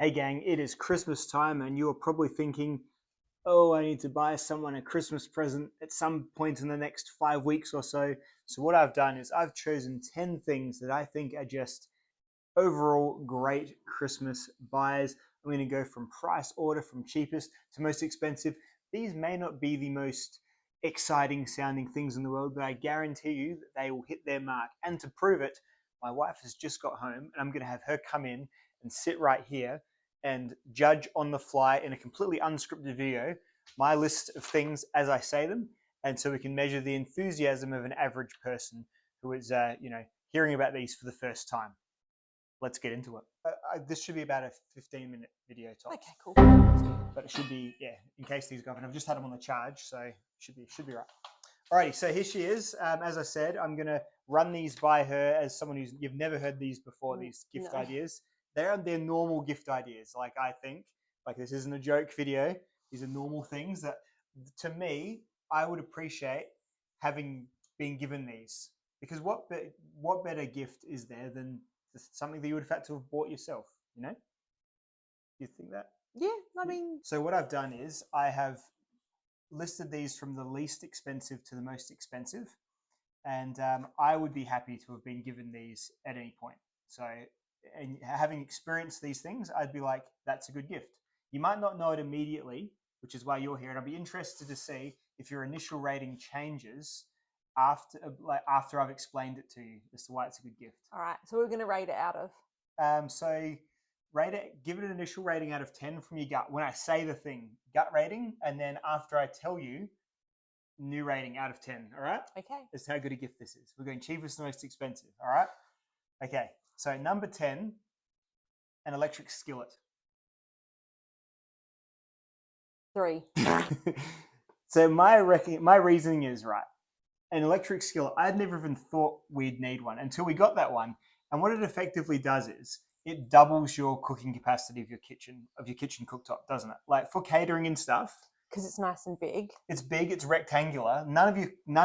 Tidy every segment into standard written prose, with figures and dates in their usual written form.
Hey gang, it is Christmas time and you're probably thinking, oh, I need to buy someone a Christmas present at some point in the next 5 weeks or so. So what I've done is I've chosen 10 things that I think are just overall great Christmas buys. I'm going to go from price order, from cheapest to most expensive. These may not be the most exciting sounding things in the world, but I guarantee you that they will hit their mark. And to prove it, my wife has just got home and I'm going to have her come in and sit right here and judge on the fly in a completely unscripted video my list of things as I say them. And so we can measure the enthusiasm of an average person who is, hearing about these for the first time. Let's get into it. This should be about a 15-minute video tops. Okay, cool. But it should be, in case these go up. And I've just had them on the charge, so it should be right. Alrighty, so here she is. As I said, I'm going to run these by her as someone you've never heard these before, these gift ideas. They're normal gift ideas, I think. Like, this isn't a joke video. These are normal things that, to me, I would appreciate having been given these. Because what better gift is there than something that you would have had to have bought yourself, you know? You think that? Yeah, I mean... So what I've done is I have listed these from the least expensive to the most expensive. And I would be happy to have been given these at any point. So, and having experienced these things, I'd be like, that's a good gift. You might not know it immediately, which is why you're here. And I'd be interested to see if your initial rating changes after I've explained it to you as to why it's a good gift. All right. So we're going to rate it out of? So give it an initial rating out of 10 from your gut. When I say the thing, gut rating. And then after I tell you, new rating out of 10. All right. Okay. That's how good a gift this is. We're going cheapest to most expensive. All right. Okay. So number 10, an electric skillet. 3. So my reasoning is right. An electric skillet. I'd never even thought we'd need one until we got that one. And what it effectively does is it doubles your cooking capacity of your kitchen cooktop, doesn't it? Like for catering and stuff. Because it's nice and big. It's big. It's rectangular. None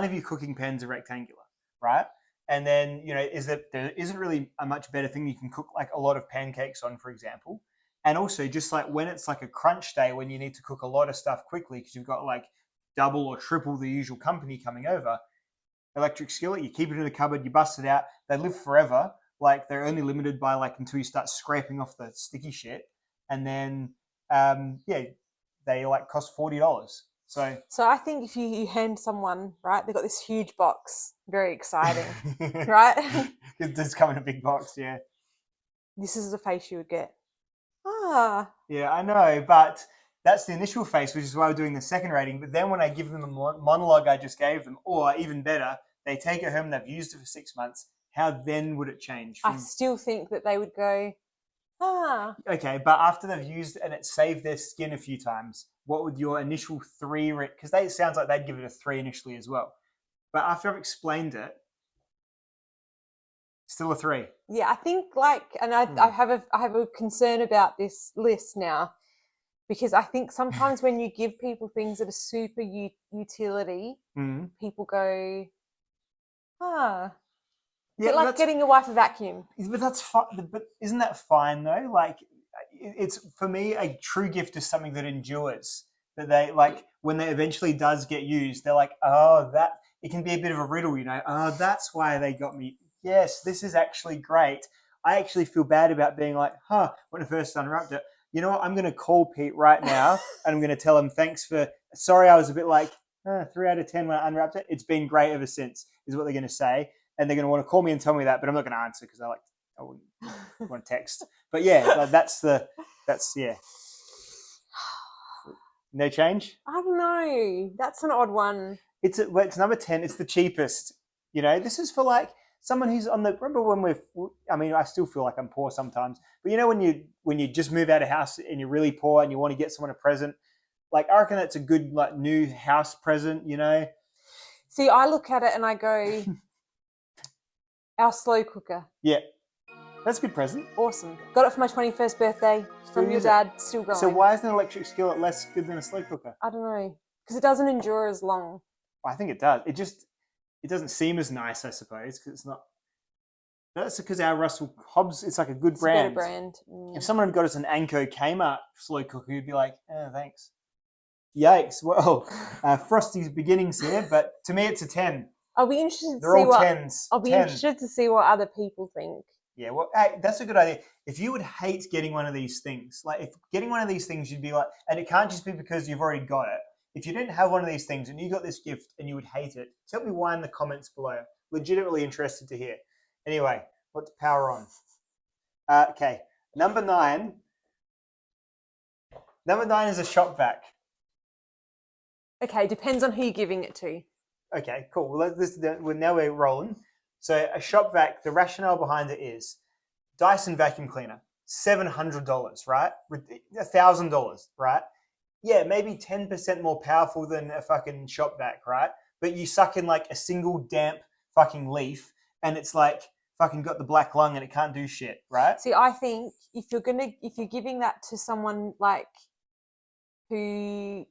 of your cooking pans are rectangular, right? And then there isn't really a much better thing you can cook like a lot of pancakes on, for example. And also just like when it's like a crunch day when you need to cook a lot of stuff quickly because you've got like double or triple the usual company coming over. Electric skillet, you keep it in the cupboard, you bust it out. They live forever. Like they're only limited by like until you start scraping off the sticky shit. And then they like cost $40. So I think if you hand someone, right, they've got this huge box, very exciting, right? It does come in a big box, yeah. This is the face you would get. Ah. Yeah, I know, but that's the initial face, which is why we're doing the second rating. But then when I give them the monologue I just gave them, or even better, they take it home, they've used it for 6 months, how then would it change? I still think that they would go, ah. Okay, but after they've used it and it saved their skin a few times, what would your initial 3 rate? Because it sounds like they'd give it a 3 initially as well. But after I've explained it, still a 3. Yeah, I think I have a concern about this list now. Because I think sometimes when you give people things that are super utility, people go, ah. Yeah, like getting your wife a vacuum. But that's fine. But isn't that fine though? Like, it's for me a true gift is something that endures. That they like when they eventually does get used, they're like, oh, that it can be a bit of a riddle, you know. Oh, that's why they got me. Yes, this is actually great. I actually feel bad about being like, when I first unwrapped it. You know what? I'm going to call Pete right now and I'm going to tell him sorry I was a bit like 3 out of 10 when I unwrapped it. It's been great ever since is what they're going to say. And they're going to want to call me and tell me that, but I'm not going to answer because I wouldn't want to text. But yeah, that's. No change? I don't know. That's an odd one. It's number 10. It's the cheapest. You know, this is for like someone who's remember when I still feel like I'm poor sometimes, but you know, when you just move out of house and you're really poor and you want to get someone a present, like I reckon that's a good like new house present, you know? See, I look at it and I go, our slow cooker. Yeah. That's a good present. Awesome. Got it for my 21st birthday from your dad, still going. So why is an electric skillet less good than a slow cooker? I don't know. Because it doesn't endure as long. I think it does. It doesn't seem as nice, I suppose, because it's not. That's because our Russell Hobbs, it's like a good It's a better brand. brand. If someone had got us an Anko Kmart slow cooker, you'd be like, oh, thanks. Yikes. Well, Frosty's beginnings here, but to me it's a 10. I'll be interested to They're see all what 10s. I'll be 10. interested to see what other people think. Yeah, well, hey, that's a good idea. If you would hate getting one of these things, like if getting one of these things, you'd be like, and it can't just be because you've already got it. If you didn't have one of these things and you got this gift and you would hate it, tell me why in the comments below. Legitimately interested to hear. Anyway, let's power on. Okay, number 9. Number 9 is a shop vac. Okay, depends on who you're giving it to. Okay, cool. Well, now we're rolling. So a shop vac, the rationale behind it is Dyson vacuum cleaner, $700, right? $1,000, right? Yeah, maybe 10% more powerful than a fucking shop vac, right? But you suck in like a single damp fucking leaf and it's like fucking got the black lung and it can't do shit, right? See, I think if you're giving that to someone like who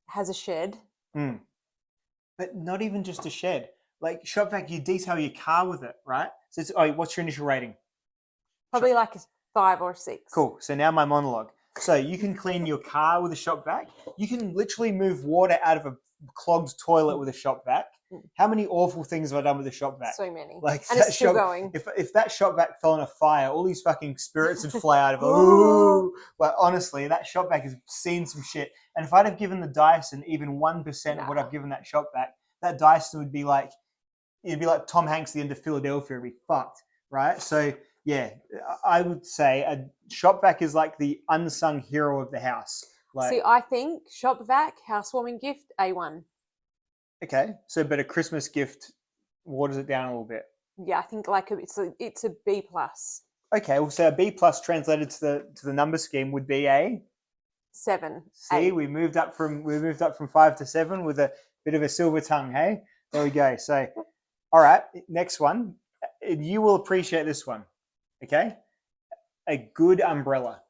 has a shed. But not even just a shed. Like shop vac, you detail your car with it, right? So it's, what's your initial rating? Probably like a 5 or 6. Cool. So now my monologue. So you can clean your car with a shop vac. You can literally move water out of a clogged toilet with a shop vac. How many awful things have I done with a shop vac? So many. Like and it's still going. If that shop vac fell on a fire, all these fucking spirits would fly out of it. Ooh. Like honestly, that shop vac has seen some shit. And if I'd have given the Dyson even 1% of what I've given that shop vac, that Dyson would be like, it'd be like Tom Hanks at the end of Philadelphia. It'd be fucked, right? So yeah, I would say a shop vac is like the unsung hero of the house. Like, see, I think shop vac, housewarming gift, A1. Okay, so but a Christmas gift waters it down a little bit. Yeah, I think like it's a B plus. Okay, well, so a B plus translated to the number scheme would be a 7. See, 8. we moved up from 5 to 7 with a bit of a silver tongue. Hey, there we go. So, all right, next one. You will appreciate this one. Okay, a good umbrella.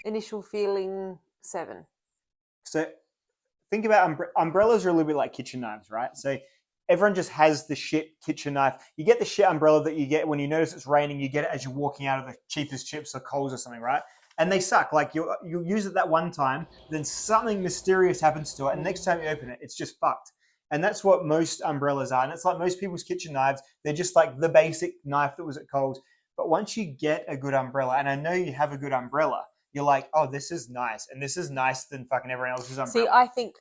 Initial feeling 7. So think about umbrellas are a little bit like kitchen knives, right? So everyone just has the shit kitchen knife. You get the shit umbrella that you get when you notice it's raining. You get it as you're walking out of the cheapest chips or Coles or something, right? And they suck. Like you use it that one time, then something mysterious happens to it, and next time you open it, it's just fucked. And that's what most umbrellas are. And it's like most people's kitchen knives. They're just like the basic knife that was at Coles. But once you get a good umbrella, and I know you have a good umbrella, you're like, oh, this is nice, and this is nicer than fucking everyone else's umbrella. See, I think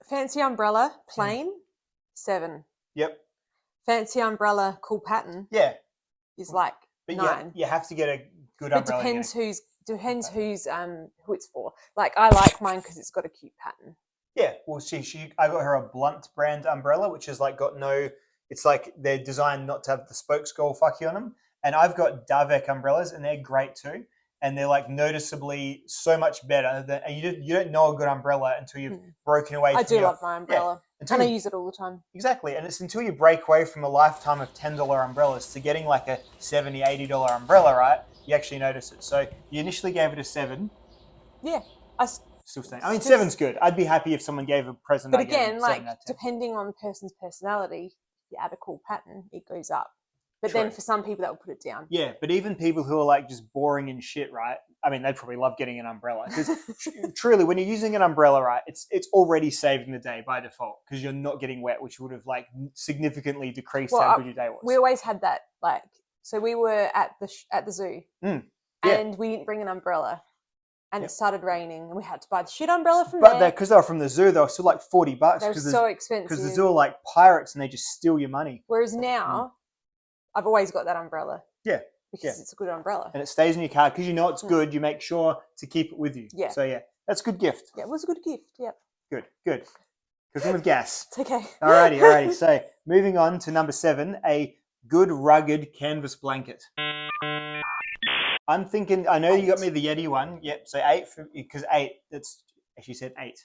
fancy umbrella, plain, 7. Yep. Fancy umbrella, cool pattern. Yeah. Is like but 9. Yeah, you have to get a good umbrella. It depends who it's for. Like I like mine because it's got a cute pattern. Yeah, well, I got her a Blunt brand umbrella, which is like got no. It's like they're designed not to have the spokes go all fucky on them. And I've got Davek umbrellas, and they're great too. And they're like noticeably so much better than you don't know a good umbrella until you've broken away. I do love my umbrella, and I use it all the time. Exactly, and it's until you break away from a lifetime of $10 umbrellas to getting like a $70, $80 umbrella, right? You actually notice it. So you initially gave it a 7. Yeah, still saying. I mean, 7's good. I'd be happy if someone gave a present. But again, like depending on the person's personality, you add a cool pattern, it goes up. But then for some people, that will put it down. Yeah, but even people who are like just boring and shit, right? I mean, they'd probably love getting an umbrella because truly, when you're using an umbrella, right, it's already saving the day by default because you're not getting wet, which would have like significantly decreased how good your day was. We always had that, like, so we were at the zoo, and we didn't bring an umbrella, and it started raining, and we had to buy the shit umbrella from there. But because they were from the zoo, they were still like $40. They're so expensive because the zoo are like pirates and they just steal your money. Whereas now, I've always got that umbrella. Yeah. Because it's a good umbrella. And it stays in your car because you know it's good. You make sure to keep it with you. Yeah. So, yeah, that's a good gift. Yeah, it was a good gift. Yep. Good. Cooking with gas. It's okay. Alrighty. So, moving on to number 7, a good rugged canvas blanket. I'm thinking, I know 8. You got me the Yeti one. Yep. So 8, because 8, that's, she said 8.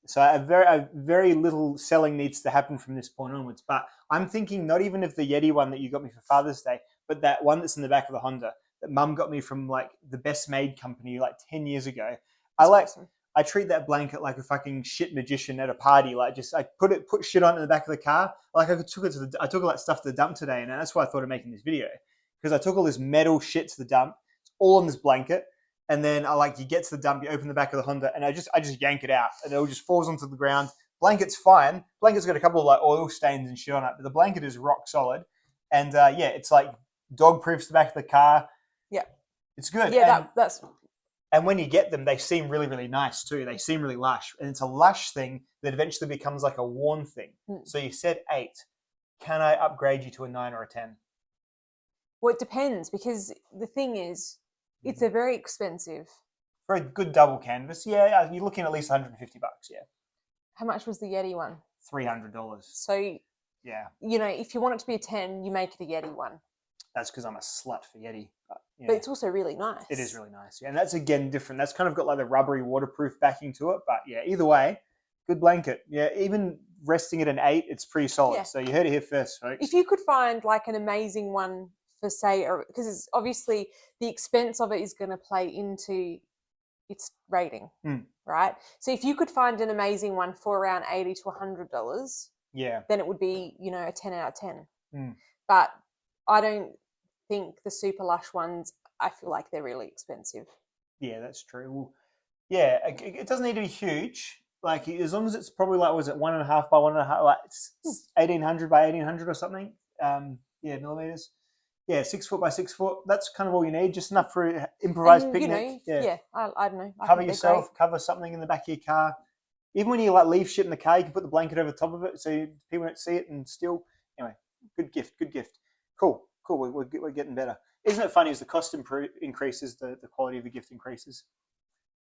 So a very little selling needs to happen from this point onwards. But I'm thinking not even of the Yeti one that you got me for Father's Day, but that one that's in the back of the Honda that Mum got me from like the Best Made company like 10 years ago. Awesome. I treat that blanket like a fucking shit magician at a party. Like just I put shit on in the back of the car. Like I took all that stuff to the dump today, and that's why I thought of making this video because I took all this metal shit to the dump, all on this blanket, and then you get to the dump, you open the back of the Honda, and I just yank it out, and it all just falls onto the ground. Blanket's fine. Blanket's got a couple of like oil stains and shit on it, but the blanket is rock solid, and it's like dog proofs the back of the car. Yeah, it's good. Yeah, that's. And when you get them, they seem really, really nice too. They seem really lush. And it's a lush thing that eventually becomes like a worn thing. So you said 8. Can I upgrade you to a 9 or a 10? Well, it depends because the thing is, it's a very expensive. For a good double canvas, yeah, you're looking at least $150, yeah. How much was the Yeti one? $300. So, yeah. If you want it to be a 10, you make it a Yeti one. That's because I'm a slut for Yeti. But it's also really nice. It is really nice. Yeah, and that's again different. That's kind of got like the rubbery waterproof backing to it. But yeah, either way, good blanket. Yeah, even resting at an 8, it's pretty solid. Yeah. So you heard it here first, folks. If you could find like an amazing one for say, because it's obviously the expense of it is going to play into its rating, right? So if you could find an amazing one for around $80 to $100, then it would be a 10 out of 10. But I don't think the super lush ones, I feel like they're really expensive. Yeah, that's true. Well, yeah, it doesn't need to be huge. Like as long as it's probably like, was it 1.5 by 1.5, like 1800 by 1800 or something? Millimeters. Yeah, 6 foot by 6 foot. That's kind of all you need, just enough for an improvised picnic. I don't know. Cover yourself, cover something in the back of your car. Even when you like leave shit in the car, you can put the blanket over the top of it so people don't see it and still. Anyway, good gift. Cool. We're getting better. Isn't it funny as the cost increases, the quality of the gift increases?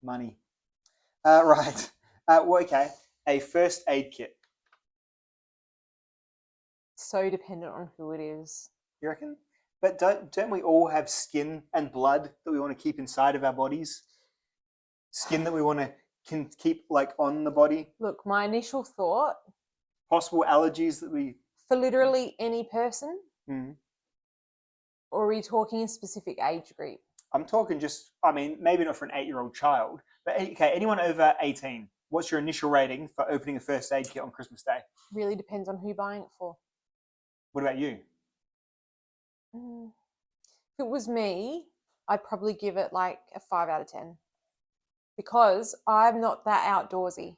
Money. Right. Okay. A first aid kit. So dependent on who it is. You reckon? But don't we all have skin and blood that we want to keep inside of our bodies? Skin that we want to can keep like on the body? Look, my initial thought. Possible allergies that we... For literally any person? Mm-hmm. Or are we talking a specific age group? I'm talking maybe not for an 8-year-old child, but okay, anyone over 18. What's your initial rating for opening a first aid kit on Christmas Day? Really depends on who you're buying it for. What about you? If it was me, I'd probably give it like a 5 out of 10 because I'm not that outdoorsy.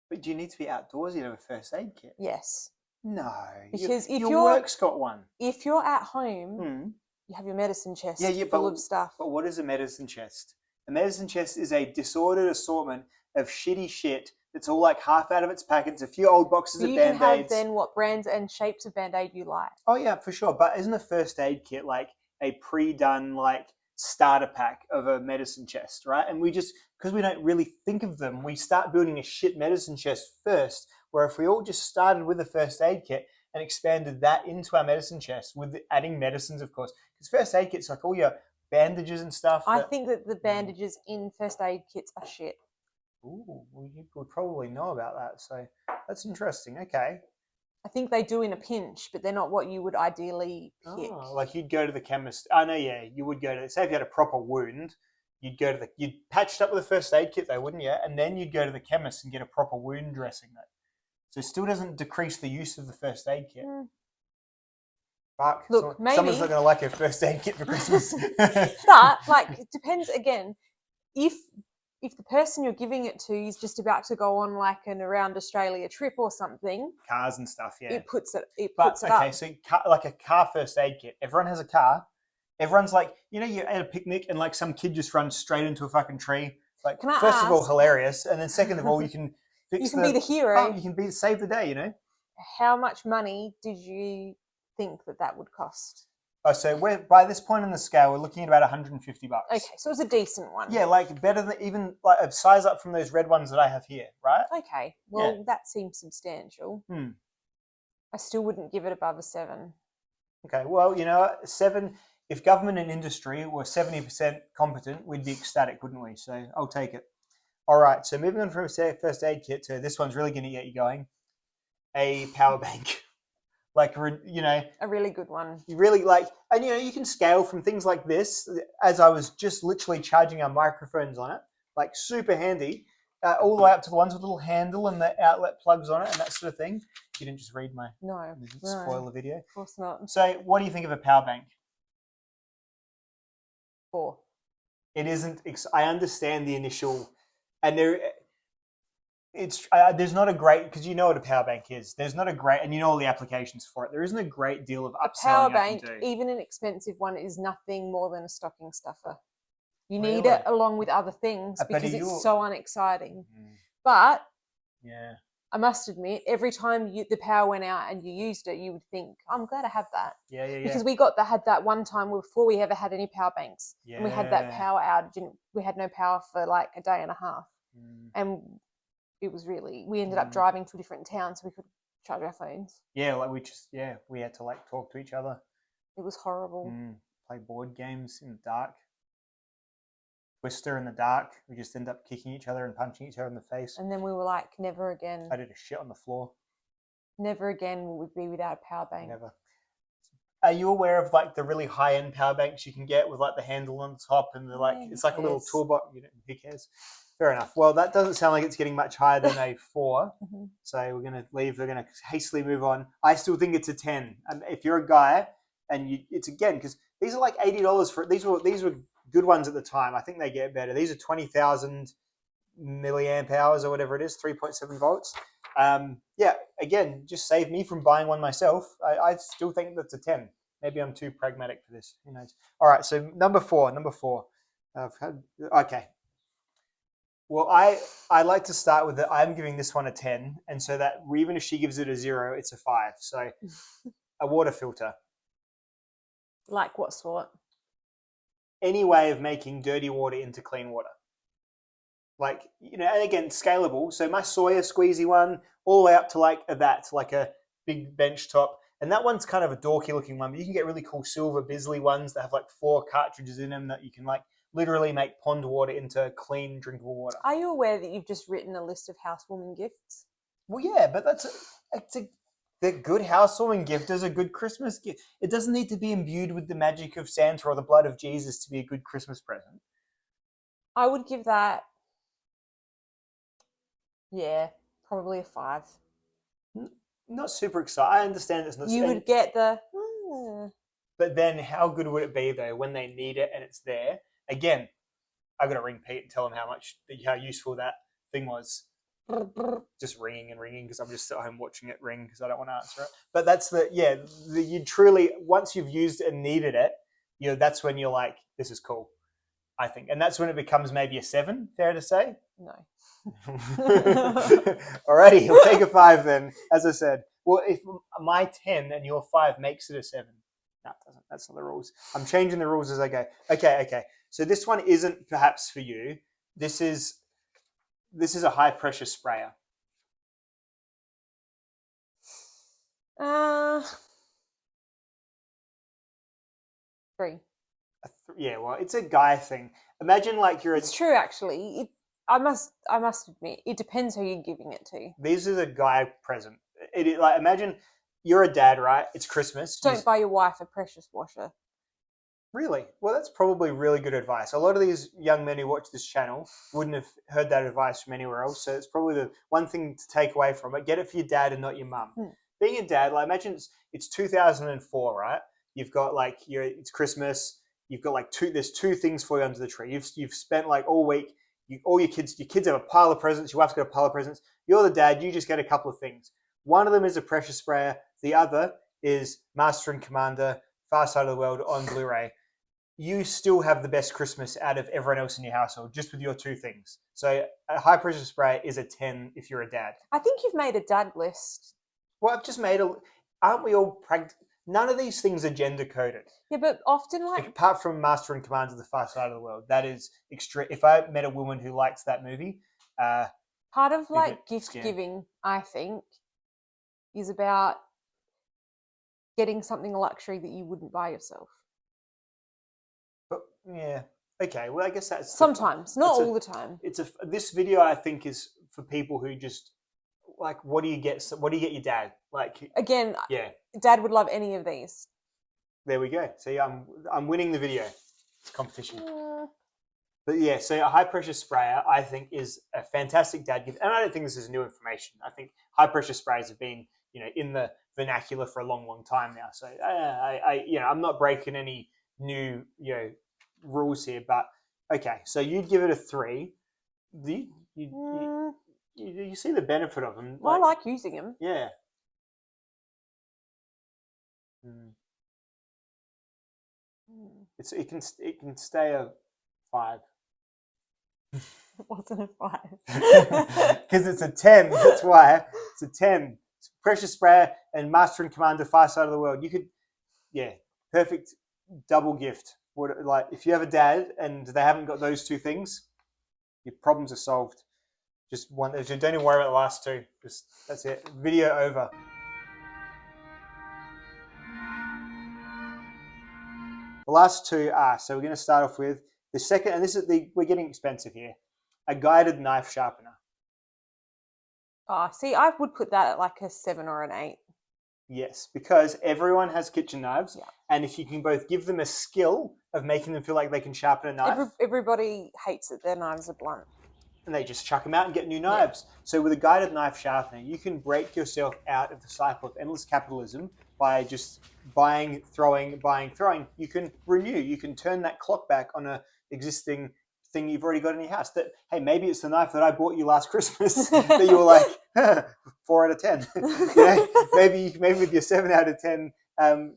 But do you need to be outdoorsy to have a first aid kit? Yes. No, because if your work's got one. If you're at home, you have your medicine chest full of stuff. But what is a medicine chest? A medicine chest is a disordered assortment of shitty shit that's all like half out of its packets, a few old boxes of Band-Aids. You can have then what brands and shapes of Band-Aid you like. Oh yeah, for sure. But isn't a first aid kit like a pre-done like starter pack of a medicine chest, right? And we just, because we don't really think of them, we start building a shit medicine chest first. Where if we all just started with a first aid kit and expanded that into our medicine chest with adding medicines, of course, because first aid kits like all your bandages and stuff. I think that the bandages in first aid kits are shit. Ooh, well, you would probably know about that. So that's interesting. Okay. I think they do in a pinch, but they're not what you would ideally pick. Oh, like you'd go to the chemist. I know, yeah, you would go to, say if you had a proper wound, you'd patch it up with a first aid kit though, wouldn't you? And then you'd go to the chemist and get a proper wound dressing though. So it still doesn't decrease the use of the first aid kit. Fuck. Look, maybe someone's not going to like a first aid kit for Christmas. But it depends again. If the person you're giving it to is just about to go on like an around Australia trip or something, cars and stuff, yeah, it puts it up. Okay, so like a car first aid kit. Everyone has a car. Everyone's like, you're at a picnic and like some kid just runs straight into a fucking tree. Like, first of all, hilarious, and then second of all, you can. You can be the hero. You can save the day, How much money did you think that would cost? Oh, so we're by this point in the scale, we're looking at about $150. Okay, so it's a decent one. Yeah, like better than even like a size up from those red ones that I have here, right? Okay, well that seems substantial. I still wouldn't give it above a 7. Okay, well 7. If government and industry were 70% competent, we'd be ecstatic, wouldn't we? So I'll take it. All right, so moving on from a first aid kit to this one's really going to get you going. A power bank. Like, a really good one. You really and you can scale from things like this, as I was just literally charging our microphones on it, like super handy. All the way up to the ones with a little handle and the outlet plugs on it and that sort of thing. You didn't just read my spoiler video. Of course not. So, what do you think of a power bank? 4. It isn't. I understand the initial, and there's not a great, because you know what a power bank is. There's not a great, and you know all the applications for it. There isn't a great deal of upselling. A power bank, even an expensive one, is nothing more than a stocking stuffer. You need it along with other things because it's so unexciting. But yeah, I must admit, every time the power went out and you used it, you would think, I'm glad I have that. Yeah. Because we had that one time before we ever had any power banks. Yeah. And we had that power outage and we had no power for like a day and a half. And it was we ended up driving to a different town so we could charge our phones. Yeah, like we had to like talk to each other. It was horrible. Play board games in the dark. Twister in the dark. We just end up kicking each other and punching each other in the face. And then we were like, never again. I did a shit on the floor. Never again will we be without a power bank. Never. Are you aware of like the really high-end power banks you can get with like the handle on the top and the like? It's like a little toolbox. Who cares? Fair enough. Well, that doesn't sound like it's getting much higher than a 4. So we're going to leave. We're going to hastily move on. I still think it's a 10. If you're a guy and it's again, because these are like $80 for these were good ones at the time. I think they get better. These are 20,000 milliamp hours or whatever it is, 3.7 volts. Yeah, again, just save me from buying one myself. I still think that's a 10. Maybe I'm too pragmatic for this. Who knows? All right, so number four. Okay. Well, I like to start with I'm giving this one a 10, and so that even if she gives it a 0, it's a 5. So a water filter. Like what sort? Any way of making dirty water into clean water. Like, and again, scalable. So my Sawyer squeezy one, all the way up to like a big bench top. And that one's kind of a dorky looking one, but you can get really cool silver Bisley ones that have like 4 cartridges in them that you can like literally make pond water into clean drinkable water. Are you aware that you've just written a list of housewarming gifts? Well, yeah, but the good housewarming gift is a good Christmas gift. It doesn't need to be imbued with the magic of Santa or the blood of Jesus to be a good Christmas present. I would give that, probably a 5. Not super excited. I understand it's not. You would get the. But then, how good would it be though when they need it and it's there? Again, I got to ring Pete and tell him how useful that thing was. Just ringing and ringing because I'm just at home watching it ring because I don't want to answer it. But that's you truly, once you've used it and needed it, that's when you're like, this is cool, I think. And that's when it becomes maybe a 7, fair to say? No. Alrighty, we'll take a 5 then, as I said. Well, if my 10 and your 5 makes it a 7. No, it doesn't. That's not the rules. I'm changing the rules as I go. Okay. So this one isn't perhaps for you. This is a high pressure sprayer. 3. Yeah, well, it's a guy thing. Imagine like you're. It's true, actually. I must admit, it depends who you're giving it to. This is a guy present. Like imagine you're a dad, right? It's Christmas. Don't buy your wife a pressure washer. Really? Well, that's probably really good advice. A lot of these young men who watch this channel wouldn't have heard that advice from anywhere else. So it's probably the one thing to take away from it. Get it for your dad and not your mum. Being a dad, like imagine it's 2004, right? You've got like it's Christmas. You've got like there's 2 things for you under the tree. You've spent like all week. All your kids have a pile of presents. Your wife's got a pile of presents. You're the dad. You just get a couple of things. One of them is a pressure sprayer. The other is Master and Commander, Far Side of the World on Blu-ray. You still have the best Christmas out of everyone else in your household just with your 2 things. So a high pressure sprayer is a 10 if you're a dad. I think you've made a dad list. Well, I've just made aren't we all none of these things are gender coded. Yeah, but often like apart from Master and Commander, the Far Side of the World, that is extreme. If I met a woman who likes that movie, part of like gift giving, I think, is about getting something a luxury that you wouldn't buy yourself. But yeah, okay. Well, I guess that's sometimes, not all the time. This video I think is for people who just like, what do you get? What do you get your dad? Like again, yeah, Dad would love any of these. There we go. See, I'm winning the video. It's competition. But yeah, so a high pressure sprayer, I think, is a fantastic dad gift. And I don't think this is new information. I think high pressure sprayers have been, in the vernacular for a long, long time now. So I'm not breaking any new, rules here. But okay, so you'd give it a 3. Do you see the benefit of them? Well, I like using them. Yeah. Mm. It can stay a 5. It wasn't a 5. Because it's a 10. That's why. It's a 10. It's pressure sprayer and master and commander, far side of the world. You could, perfect double gift. Like if you have a dad and they haven't got those 2 things, your problems are solved. Just one. Don't even worry about the last 2. That's it. Video over. The last 2 are, so we're going to start off with the second, and we're getting expensive here, a guided knife sharpener. Oh, see, I would put that at like a 7 or an 8. Yes, because everyone has kitchen knives, and if you can both give them a skill of making them feel like they can sharpen a knife. Everybody hates that their knives are blunt. And they just chuck them out and get new knives. Yeah. So with a guided knife sharpener, you can break yourself out of the cycle of endless capitalism by just buying, throwing. You can renew. You can turn that clock back on a existing thing you've already got in your house. That, hey, maybe it's the knife that I bought you last Christmas that you were like 4 out of 10. Maybe with your 7 out of 10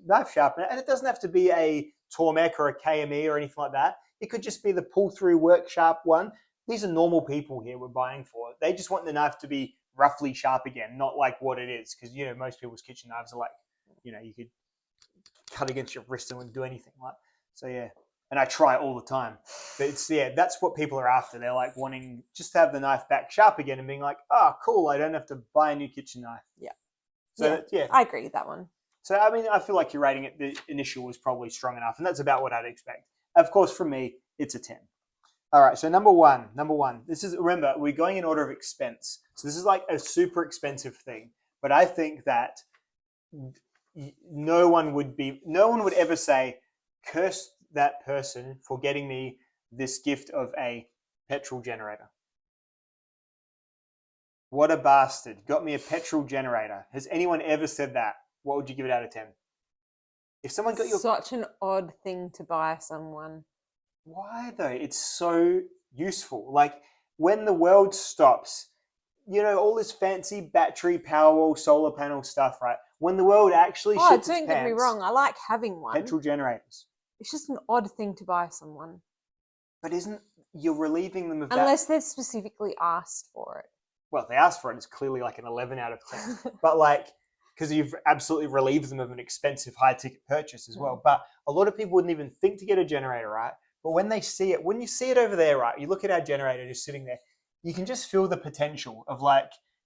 knife sharpener, and it doesn't have to be a Tormek or a KME or anything like that. It could just be the pull-through work sharp one. These are normal people here we're buying for. They just want the knife to be roughly sharp again, not like what it is. Because, most people's kitchen knives are like, you could cut against your wrist and wouldn't do anything. Like, so, yeah. And I try all the time. But that's what people are after. They're like wanting just to have the knife back sharp again and being like, oh, cool, I don't have to buy a new kitchen knife. Yeah. So, I agree with that one. So, I mean, I feel like your rating at the initial was probably strong enough. And that's about what I'd expect. Of course, for me, it's a 10. All right, so number one. This is, remember, we're going in order of expense. So this is like a super expensive thing. But I think that no one would ever say, curse that person for getting me this gift of a petrol generator. What a bastard. Got me a petrol generator. Has anyone ever said that? What would you give it out of 10? If someone got you... Such an odd thing to buy someone. Why though? It's so useful. Like when the world stops, all this fancy battery, Powerwall, solar panel stuff, right? When the world actually shits its pants. Don't get me wrong. I like having one. Petrol generators. It's just an odd thing to buy someone. But you're relieving them of that? Unless they've specifically asked for it. Well, if they asked for it, it's clearly like an 11 out of 10. But because you've absolutely relieved them of an expensive high-ticket purchase as well. But a lot of people wouldn't even think to get a generator, right? But when you see it over there, right, you look at our generator just sitting there, you can just feel the potential of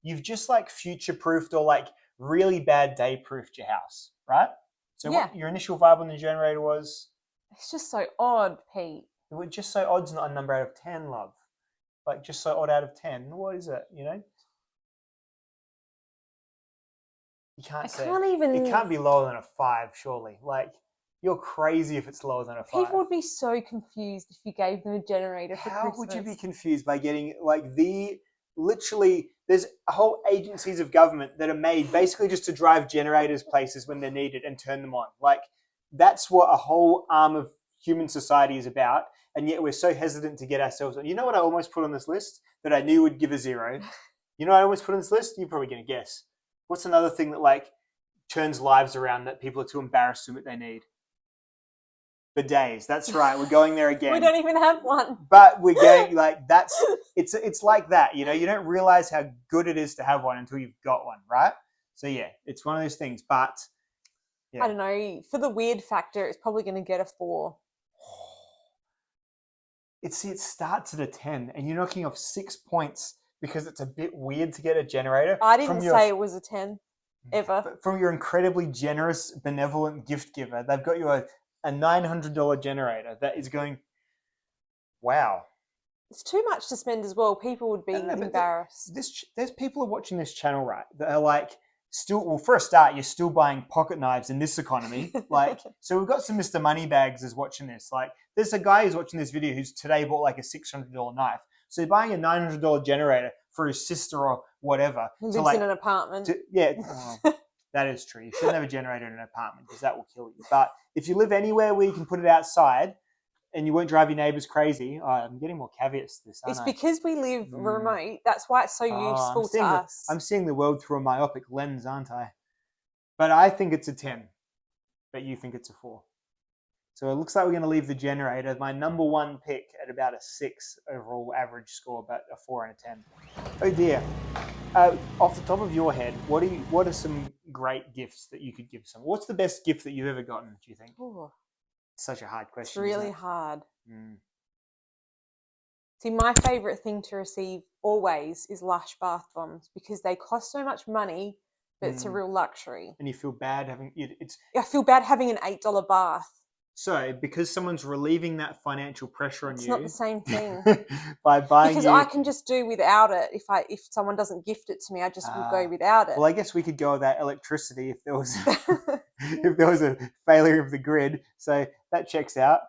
you've just future-proofed or really bad day-proofed your house, right? So what your initial vibe on the generator was? It's just so odd, Pete. Just so odd's not a number out of 10, love. Just so odd out of 10. What is it, You can't say. It can't be lower than a 5, surely. You're crazy if it's lower than a 5. People would be so confused if you gave them a generator for Christmas. How would you be confused by getting literally there's whole agencies of government that are made basically just to drive generators places when they're needed and turn them on. That's what a whole arm of human society is about. And yet we're so hesitant to get ourselves on. You know what I almost put on this list that I knew would give a 0? You know what I almost put on this list? You're probably going to guess. What's another thing that turns lives around that people are too embarrassed to admit they need? Bidets. That's right. We're going there again. We don't even have one. But we're going it's like that. You don't realize how good it is to have one until you've got one, right? So yeah, it's one of those things. But I don't know. For the weird factor, it's probably going to get a 4. It starts at a 10, and you're knocking off 6 points because it's a bit weird to get a generator. I didn't say it was a 10 ever. From your incredibly generous, benevolent gift giver, they've got you a $900 generator that is going, wow. It's too much to spend as well. People would be embarrassed. There's people who are watching this channel, right, that are still, well, for a start, you're still buying pocket knives in this economy. Like, so we've got some Mr. Moneybags is watching this. Like, there's a guy who's watching this video who's today bought like a $600 knife. So he's buying a $900 generator for his sister or whatever. He lives to, like, in an apartment. Well, that is true. You shouldn't have a generator in an apartment because that will kill you. But if you live anywhere where you can put it outside and you won't drive your neighbors crazy, I'm getting more caveats to this, aren't It's I? because we live remote. That's why it's so useful to us. I'm seeing the world through a myopic lens, aren't I? But I think it's a 10. But you think it's a 4. So it looks like we're going to leave the generator, my number one pick, at about a 6 overall average score, but a 4 and a 10. Oh dear. Off the top of your head, what are some great gifts that you could give someone? What's the best gift that you've ever gotten, do you think? Ooh, It's such a hard it's question. really hard. Mm. See, my favourite thing to receive always is Lush bath bombs because they cost so much money, but it's a real luxury. And you feel bad having it. I feel bad having an $8 bath. So, because someone's relieving that financial pressure on It's you, not the same thing. by buying because you, I can just do without it. If someone doesn't gift it to me, I just will go without it. Well, I guess we could go without electricity if there was if there was a failure of the grid. So that checks out.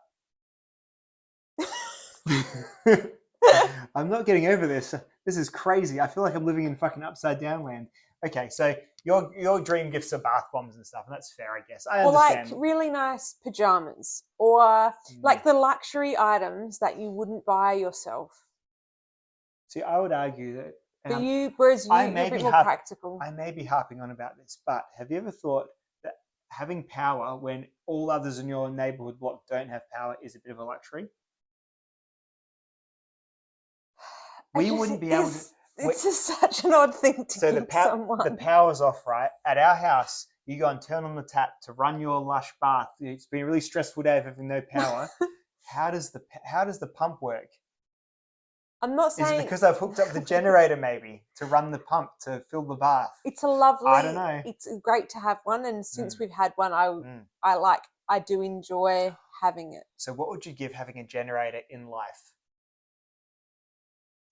I'm not getting over this. This is crazy. I feel like I'm living in fucking upside down land. Okay, so your dream gifts are bath bombs and stuff, and that's fair, I guess. I understand. Or like really nice pajamas, or like the luxury items that you wouldn't buy yourself. See, I would argue that. Whereas you're a bit more practical. I may be harping on about this, but have you ever thought that having power when all others in your neighborhood block don't have power is a bit of a luxury? We wouldn't be able to. It's just such an odd thing to give someone. The power's off, right? At our house, you go and turn on the tap to run your Lush bath. It's been a really stressful day of having no power. How does the pump work? I'm not saying... Is it because I've hooked up the generator maybe to run the pump to fill the bath? It's a lovely... I don't know. It's great to have one, and since we've had one, I do enjoy having it. So what would you give having a generator in life?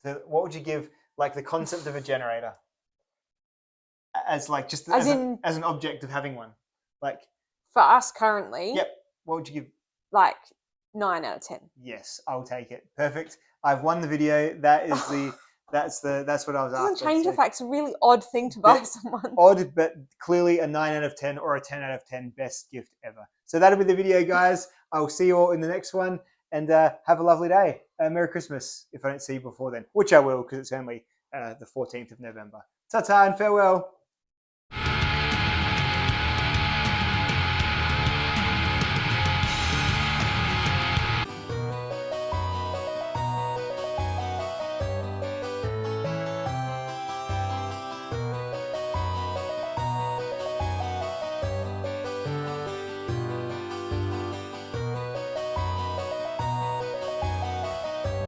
What would you give, like, the concept of a generator as like just as an object of having one? Like, for us currently. Yep. What would you give? Like 9 out of 10. Yes, I'll take it. Perfect. I've won the video. That is that's what I was after. Doesn't change the fact it's a really odd thing to buy someone. Odd, but clearly a 9 out of 10 or a 10 out of 10 best gift ever. So that'll be the video, guys. I'll see you all in the next one, and have a lovely day. Merry Christmas if I don't see you before then, which I will because it's only the 14th of November. Ta-ta and farewell.